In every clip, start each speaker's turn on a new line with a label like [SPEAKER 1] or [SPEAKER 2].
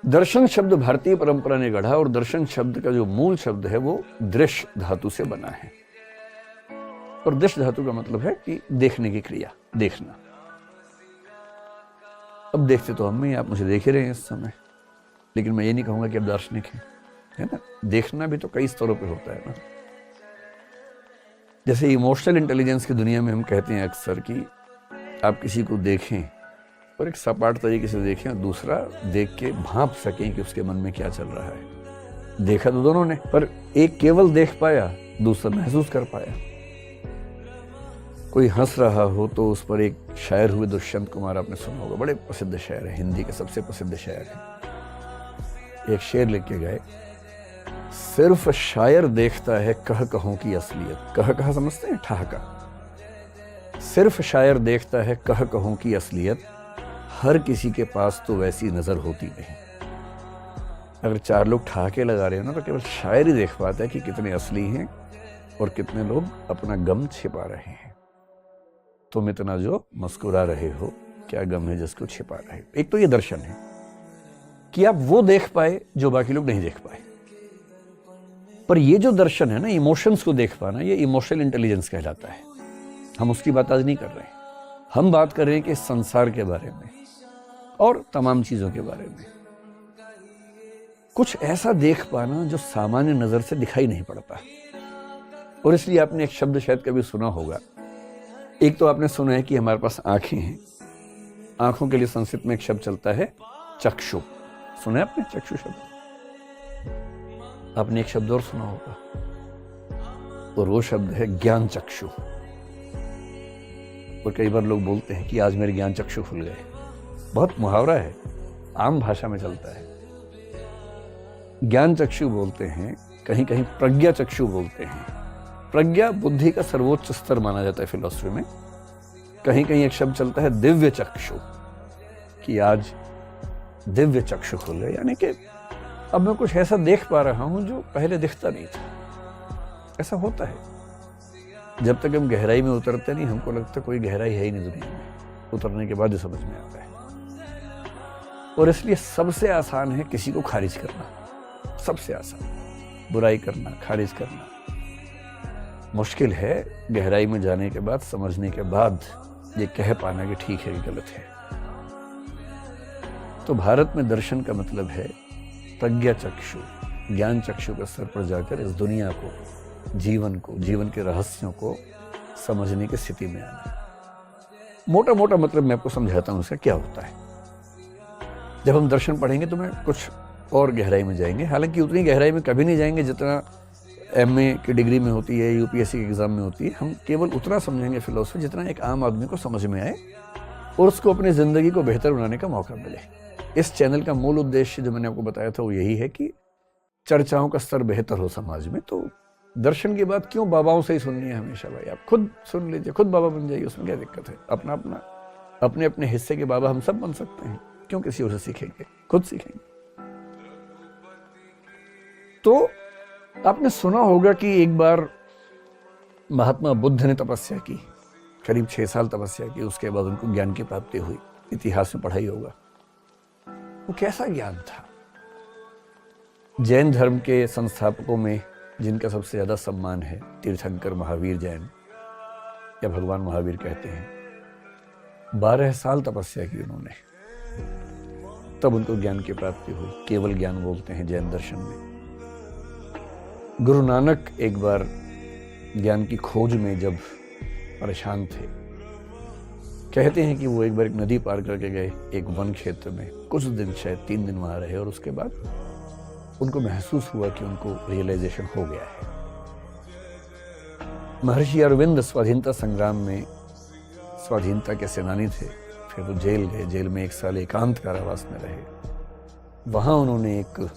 [SPEAKER 1] दर्शन शब्द भारतीय परंपरा ने गढ़ा और दर्शन शब्द का जो मूल शब्द है वो दृश्य धातु से बना है। और दृश्य धातु का मतलब है कि देखने की क्रिया, देखना। अब देखते तो हम ही, आप मुझे देख ही रहे हैं इस समय, लेकिन मैं ये नहीं कहूंगा कि आप दार्शनिक हैं, है ना। देखना भी तो कई स्तरों पे होता है ना। जैसे इमोशनल इंटेलिजेंस की दुनिया में हम कहते हैं अक्सर कि आप किसी को देखें और एक सपाट तरीके से देखें और दूसरा देख के भांप सकें कि उसके मन में क्या चल रहा है। देखा तो दोनों ने, पर एक केवल देख पाया, दूसरा महसूस कर पाया। कोई हंस रहा हो तो उस पर एक शायर हुए दुष्यंत कुमार, आपने सुना होगा, बड़े प्रसिद्ध शायर है, हिंदी के सबसे प्रसिद्ध शायर है। एक शेर लिख के गए, सिर्फ शायर देखता है कह कहों की असलियत। कह कहा समझते हैं, ठहाका। सिर्फ शायर देखता है कह कहों की असलियत, हर किसी के पास तो वैसी नजर होती नहीं। अगर चार लोग ठहाके लगा रहे हो ना, तो केवल शायर ही देख पाता है कि कितने असली हैं और कितने लोग अपना गम छिपा रहे हैं। तुम इतना जो मुस्कुरा रहे हो, क्या गम है जिसको छिपा रहे हो। एक तो ये दर्शन है कि आप वो देख पाए जो बाकी लोग नहीं देख पाए। पर ये जो दर्शन है ना, इमोशंस को देख पाना, ये इमोशनल इंटेलिजेंस कहलाता है। हम उसकी बात आज नहीं कर रहे हैं। हम बात कर रहे हैं कि संसार के बारे में और तमाम चीजों के बारे में। कुछ ऐसा देख पाना जो सामान्य नजर से दिखाई नहीं पड़ता। और इसलिए आपने एक शब्द शायद कभी सुना होगा। एक तो आपने सुना है कि हमारे पास आंखें हैं, आंखों के लिए संस्कृत में एक शब्द चलता है चक्षु। सुना है आपने चक्षु शब्द? आपने एक शब्द और सुना होगा, और वो शब्द है ज्ञान चक्षु। और कई बार लोग बोलते हैं कि आज मेरे ज्ञान चक्षु खुल गए। बहुत मुहावरा है, आम भाषा में चलता है। ज्ञान चक्षु बोलते हैं, कहीं कहीं प्रज्ञा चक्षु बोलते हैं। प्रज्ञा बुद्धि का सर्वोच्च स्तर माना जाता है फिलॉसफी में। कहीं कहीं एक शब्द चलता है दिव्य चक्षु, कि आज दिव्य चक्षु खुल गए, यानी कि अब मैं कुछ ऐसा देख पा रहा हूं जो पहले दिखता नहीं था। ऐसा होता है। जब तक हम गहराई में उतरते नहीं, हमको लगता कोई गहराई है ही नहीं दुनिया में। उतरने के बाद ही समझ में आता है। और इसलिए सबसे आसान है किसी को खारिज करना। सबसे आसान बुराई करना, खारिज करना। मुश्किल है गहराई में जाने के बाद, समझने के बाद ये कह पाना कि ठीक है, कि गलत है। तो भारत में दर्शन का मतलब है प्रज्ञा चक्षु, ज्ञान चक्षु के स्तर पर जाकर इस दुनिया को, जीवन को, जीवन के रहस्यों को समझने की स्थिति में आना। मोटा मोटा मतलब मैं आपको समझाता हूं इसका क्या होता है। जब हम दर्शन पढ़ेंगे तो मैं कुछ और गहराई में जाएंगे। हालांकि उतनी गहराई में कभी नहीं जाएंगे जितना एमए की डिग्री में होती है, यूपीएससी के एग्जाम में होती है। हम केवल उतना समझेंगे फिलोसफी जितना एक आम आदमी को समझ में आए और उसको अपनी जिंदगी को बेहतर बनाने का मौका मिले। इस चैनल का मूल उद्देश्य जो मैंने आपको बताया था वो यही है कि चर्चाओं का स्तर बेहतर हो समाज में। तो दर्शन की बात क्यों बाबाओं से ही सुननी है हमेशा? भाई आप खुद सुन लीजिए, खुद बाबा बन जाइए, उसमें क्या दिक्कत है? अपना अपना अपने अपने हिस्से के बाबा हम सब बन सकते हैं। क्यों किसी और से सीखेंगे? खुद सीखेंगे। तो आपने सुना होगा कि एक बार महात्मा बुद्ध ने तपस्या की, करीब 6 साल तपस्या की। उसके बाद उनको ज्ञान की प्राप्ति हुई। इतिहास में पढ़ाई होगा। वो कैसा ज्ञान था? जैन धर्म के संस्थापकों में जिनका सबसे ज्यादा सम्मान है, तीर्थंकर महावीर जैन, या भगवान महावीर कहते हैं, 12 साल तपस्या की उन्होंने, तब उनको ज्ञान की प्राप्ति हुई। केवल ज्ञान बोलते हैं जैन दर्शन में। गुरु नानक एक बार ज्ञान की खोज में जब परेशान थे, कहते हैं कि वो एक बार एक नदी पार करके गए, एक वन क्षेत्र में कुछ दिन, शायद 3 दिन वहां रहे, और उसके बाद उनको महसूस हुआ कि उनको रियलाइजेशन हो गया है। महर्षि अरविंद स्वाधीनता संग्राम में स्वाधीनता के सेनानी थे। फिर वो जेल गए, जेल में 1 साल एकांत कारावास में रहे। वहां उन्होंने एक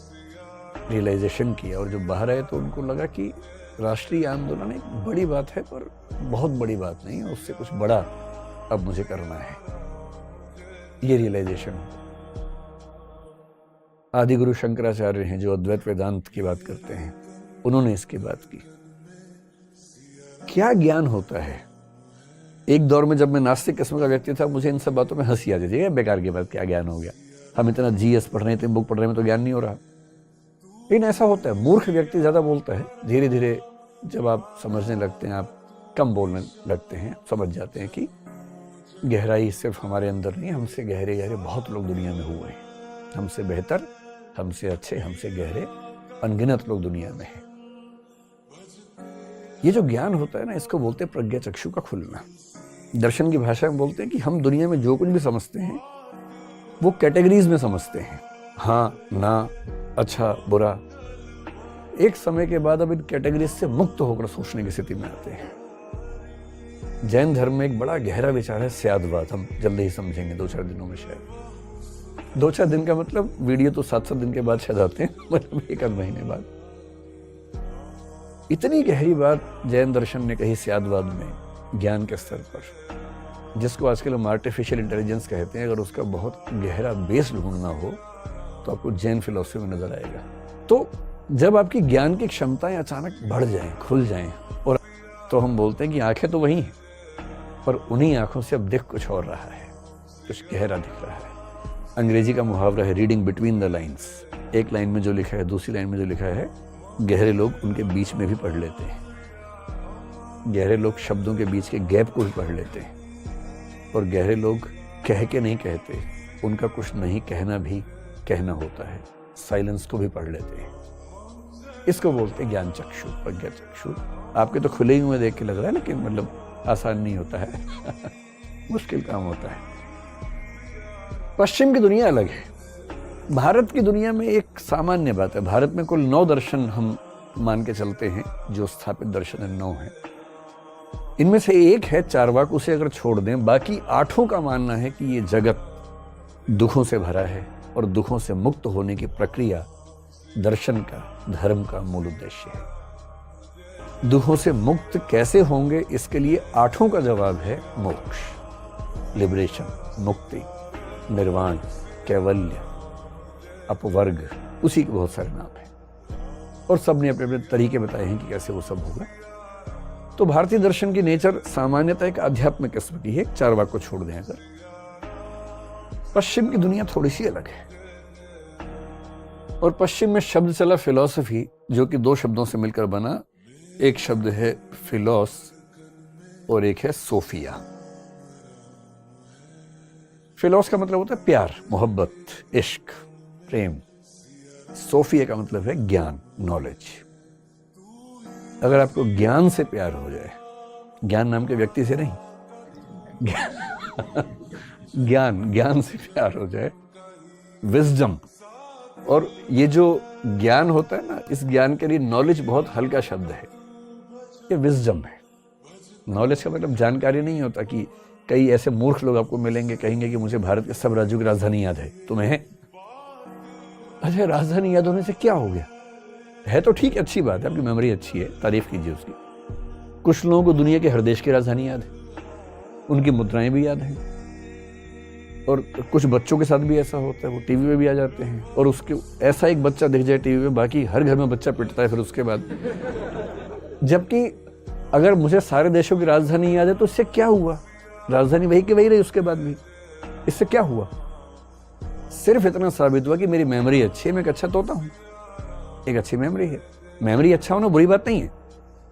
[SPEAKER 1] रियलाइजेशन किया, और जब बाहर आए तो उनको लगा कि राष्ट्रीय आंदोलन एक बड़ी बात है, पर बहुत बड़ी बात नहीं है, उससे कुछ बड़ा अब मुझे करना है। ये रियलाइजेशन। आदि गुरु शंकराचार्य हैं जो अद्वैत वेदांत की बात करते हैं, उन्होंने इसकी बात की। क्या ज्ञान होता है? एक दौर में जब मैं नास्तिक किस्म का व्यक्ति था, मुझे इन सब बातों में हंसी आती थी, बेकार की बात, क्या ज्ञान हो गया। हम इतना जीएस पढ़ रहे हैं, इतनी बुक पढ़ रहे हैं, तो ज्ञान नहीं हो रहा। लेकिन ऐसा होता है, मूर्ख व्यक्ति ज़्यादा बोलता है। धीरे धीरे जब आप समझने लगते हैं, आप कम बोलने लगते हैं, समझ जाते हैं कि गहराई सिर्फ हमारे अंदर नहीं, हमसे गहरे गहरे बहुत लोग दुनिया में हुए हैं। हमसे बेहतर, हमसे अच्छे, हमसे गहरे अनगिनत लोग दुनिया में हैं। ये जो ज्ञान होता है ना, इसको बोलते हैं प्रज्ञा चक्षु का खुलना। दर्शन की भाषा में बोलते हैं कि हम दुनिया में जो कुछ भी समझते हैं वो कैटेगरीज में समझते हैं, हाँ ना, अच्छा बुरा। एक समय के बाद अब इन कैटेगरीज से मुक्त होकर सोचने की स्थिति में आते हैं। जैन धर्म में एक बड़ा गहरा विचार है स्यादवाद, हम जल्दी ही समझेंगे 2-4 दिनों में। शायद 2-4 दिन का मतलब वीडियो तो 7-7 दिन के बाद शायद आते हैं, मतलब 1 आध महीने बाद। इतनी गहरी बात जैन दर्शन ने कही स्यादवाद में, ज्ञान के स्तर पर, जिसको आजकल हम आर्टिफिशियल इंटेलिजेंस कहते हैं। अगर उसका बहुत गहरा बेस ढूंढना हो तो आपको जैन फिलॉसफी में नजर आएगा। तो जब आपकी ज्ञान की क्षमताएं अचानक बढ़ जाएं, खुल जाएं, और तो हम बोलते हैं कि आंखें तो वही हैं, पर उन्हीं आंखों से अब दिख कुछ और रहा है, कुछ गहरा दिख रहा है। अंग्रेजी का मुहावरा है रीडिंग बिटवीन द लाइन्स। एक लाइन में जो लिखा है, दूसरी लाइन में जो लिखा है, गहरे लोग उनके बीच में भी पढ़ लेते हैं। गहरे लोग शब्दों के बीच के गैप को भी पढ़ लेते हैं। और गहरे लोग कह के नहीं कहते, उनका कुछ नहीं कहना भी कहना होता है, साइलेंस को भी पढ़ लेते हैं। इसको बोलते हैं ज्ञान चक्षु, प्रज्ञा चक्षु। आपके तो खुले ही हुए देख के लग रहा है, लेकिन मतलब आसान नहीं होता है मुश्किल काम होता है। पश्चिम की दुनिया अलग है। भारत की दुनिया में एक सामान्य बात है, भारत में कुल 9 दर्शन हम मान के चलते हैं, जो स्थापित दर्शन है 9 है। इनमें से एक है चारवाक, उसे अगर छोड़ दें, बाकी 8 का मानना है कि ये जगत दुखों से भरा है और दुखों से मुक्त होने की प्रक्रिया दर्शन का, धर्म का मूल उद्देश्य है। दुखों से मुक्त कैसे होंगे, इसके लिए 8 का जवाब है मोक्ष, लिबरेशन, मुक्ति, निर्वाण, कैवल्य, अपवर्ग, उसी के बहुत सारे नाम हैं और सबने अपने अपने तरीके बताए हैं कि कैसे वो सब होगा। तो भारतीय दर्शन की नेचर सामान्यतः एक आध्यात्मिक किस्म की है, चारवाक को छोड़ दें अगर। पश्चिम की दुनिया थोड़ी सी अलग है, और पश्चिम में शब्द चला फिलॉसफी, जो कि 2 शब्दों से मिलकर बना। एक शब्द है फिलोस और एक है सोफिया। फिलोस का मतलब होता है प्यार, मोहब्बत, इश्क, प्रेम। सोफिया का मतलब है ज्ञान, नॉलेज। अगर आपको ज्ञान से प्यार हो जाए, ज्ञान नाम के व्यक्ति से नहीं, ज्ञान से प्यार हो जाए, विजडम, और ये जो ज्ञान होता है ना, इस ज्ञान के लिए नॉलेज बहुत हल्का शब्द है, ये विजडम है। नॉलेज का मतलब जानकारी नहीं होता कि कई ऐसे मूर्ख लोग आपको मिलेंगे, कहेंगे कि मुझे भारत के सब राज्यों की राजधानी याद है, तुम्हें है? अच्छा, राजधानी याद होने से क्या हो गया? है तो ठीक, अच्छी बात है, आपकी मेमोरी अच्छी है, तारीफ कीजिए उसकी। कुछ लोगों को दुनिया के हर देश की राजधानी याद है, उनकी मुद्राएं भी याद हैं, और कुछ बच्चों के साथ भी ऐसा होता है, वो टीवी में भी आ जाते हैं, और उसके ऐसा एक बच्चा दिख जाए टीवी में, बाकी हर घर में बच्चा पिटता है फिर उसके बाद। जबकि अगर मुझे सारे देशों की राजधानी याद है तो इससे क्या हुआ? राजधानी वही की वही रही उसके बाद भी, इससे क्या हुआ? सिर्फ इतना साबित हुआ कि मेरी मेमोरी अच्छी है, मैं एक अच्छा तोता हूँ, एक अच्छी मेमोरी है। मेमोरी अच्छा होना बुरी बात नहीं है,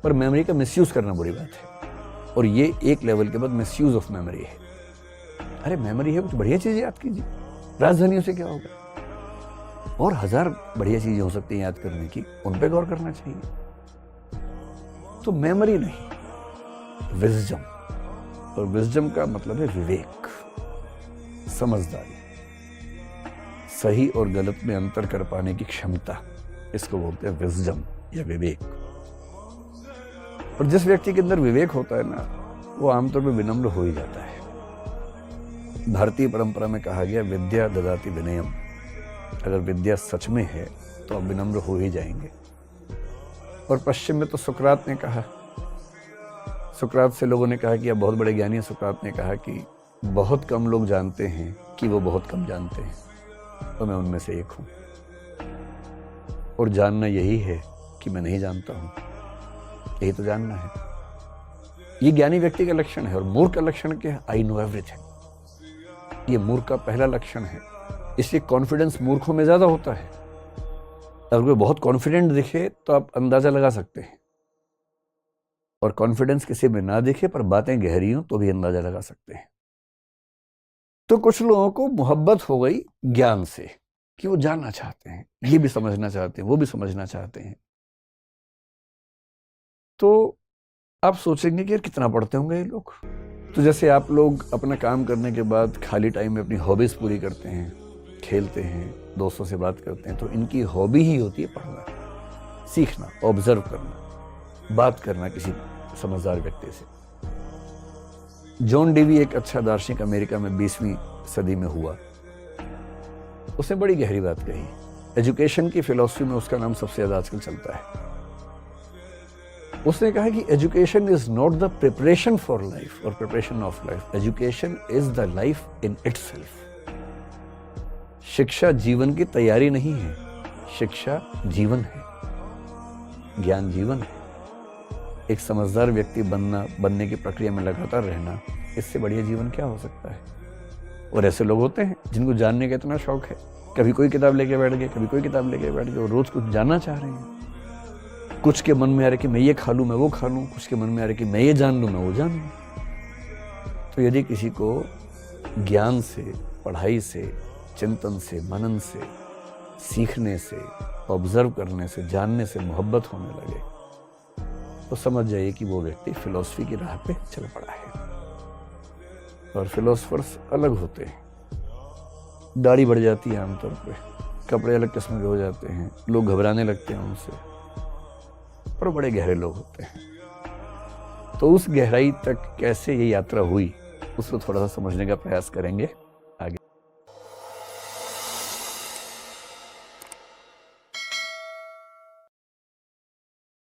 [SPEAKER 1] पर मेमोरी का मिसयूज करना बुरी बात है, और ये एक लेवल के बाद मिसयूज ऑफ मेमोरी है। अरे मेमोरी है, कुछ बढ़िया चीजें याद कीजिए, राजधानियों से क्या होगा? और 1000 बढ़िया चीजें हो सकती हैं याद करने की, उन पे गौर करना चाहिए। तो मेमोरी नहीं, विजडम, और विजडम का मतलब है विवेक, समझदारी, सही और गलत में अंतर कर पाने की क्षमता, इसको बोलते हैं विजडम या विवेक। और जिस व्यक्ति के अंदर विवेक होता है ना, वो आमतौर पर विनम्र हो ही जाता है। भारतीय परंपरा में कहा गया विद्या ददाति विनयम। अगर विद्या सच में है तो आप विनम्र हो ही जाएंगे। और पश्चिम में तो सुकरात ने कहा, सुकरात से लोगों ने कहा कि आप बहुत बड़े ज्ञानी हैं। सुकरात ने कहा कि बहुत कम लोग जानते हैं कि वो बहुत कम जानते हैं, तो मैं उनमें से एक हूं। और जानना यही है कि मैं नहीं जानता हूं, यही तो जानना है। ये ज्ञानी व्यक्ति का लक्षण है। और मूर्ख का लक्षण क्या है? I know everything. ये मूर्ख का पहला लक्षण है इसलिए कॉन्फिडेंस मूर्खों में ज़्यादा होता है। अगर कोई बहुत कॉन्फिडेंट दिखे तो आप अंदाज़ा लगा सकते हैं, और कॉन्फिडेंस किसी में ना दिखे पर बातें गहरी हों तो भी अंदाज़ा लगा सकते हैं। तो कुछ लोगों को मोहब्बत हो गई ज्ञान से, कि वो जानना चाहते हैं, ये भी समझना चाहते हैं, वो भी समझना चाहते हैं। तो आप सोचेंगे कि यार कितना पढ़ते होंगे ये लोग। तो जैसे आप लोग अपना काम करने के बाद खाली टाइम में अपनी हॉबीज़ पूरी करते हैं, खेलते हैं, दोस्तों से बात करते हैं, तो इनकी हॉबी ही होती है पढ़ना, सीखना, ऑब्जर्व करना, बात करना किसी समझदार व्यक्ति से। जॉन डेवी एक अच्छा दार्शनिक अमेरिका में 20वीं सदी में हुआ। उसने बड़ी गहरी बात कही। एजुकेशन की फिलॉसफी में उसका नाम सबसे ज़्यादा आजकल चलता है। उसने कहा कि education is not the preparation for life और preparation of life, education is the life in itself. शिक्षा जीवन की तैयारी नहीं है, शिक्षा जीवन है, ज्ञान जीवन है। एक समझदार व्यक्ति बनने की प्रक्रिया में लगातार रहना, इससे बढ़िया जीवन क्या हो सकता है। और ऐसे लोग होते हैं जिनको जानने का इतना शौक है, कभी कोई किताब लेके बैठ गए, कभी कोई किताब लेके बैठ गए, और रोज कुछ जानना चाह रहे हैं। कुछ के मन में आ रहा है कि मैं ये खा लूँ, मैं वो खा लूँ, कुछ के मन में आ रहा है कि मैं ये जान लूँ, मैं वो जान लूँ। तो यदि किसी को ज्ञान से, पढ़ाई से, चिंतन से, मनन से, सीखने से, ऑब्जर्व करने से, जानने से मोहब्बत होने लगे, तो समझ जाइए कि वो व्यक्ति फिलॉसफी की राह पे चल पड़ा है। और फिलोसफर्स अलग होते हैं, दाढ़ी बढ़ जाती है आमतौर पे, कपड़े अलग किस्म के हो जाते हैं, लोग घबराने लगते हैं उनसे, पर बड़े गहरे लोग होते हैं। तो उस गहराई तक कैसे ये यात्रा हुई, उसको थोड़ा सा समझने का प्रयास करेंगे।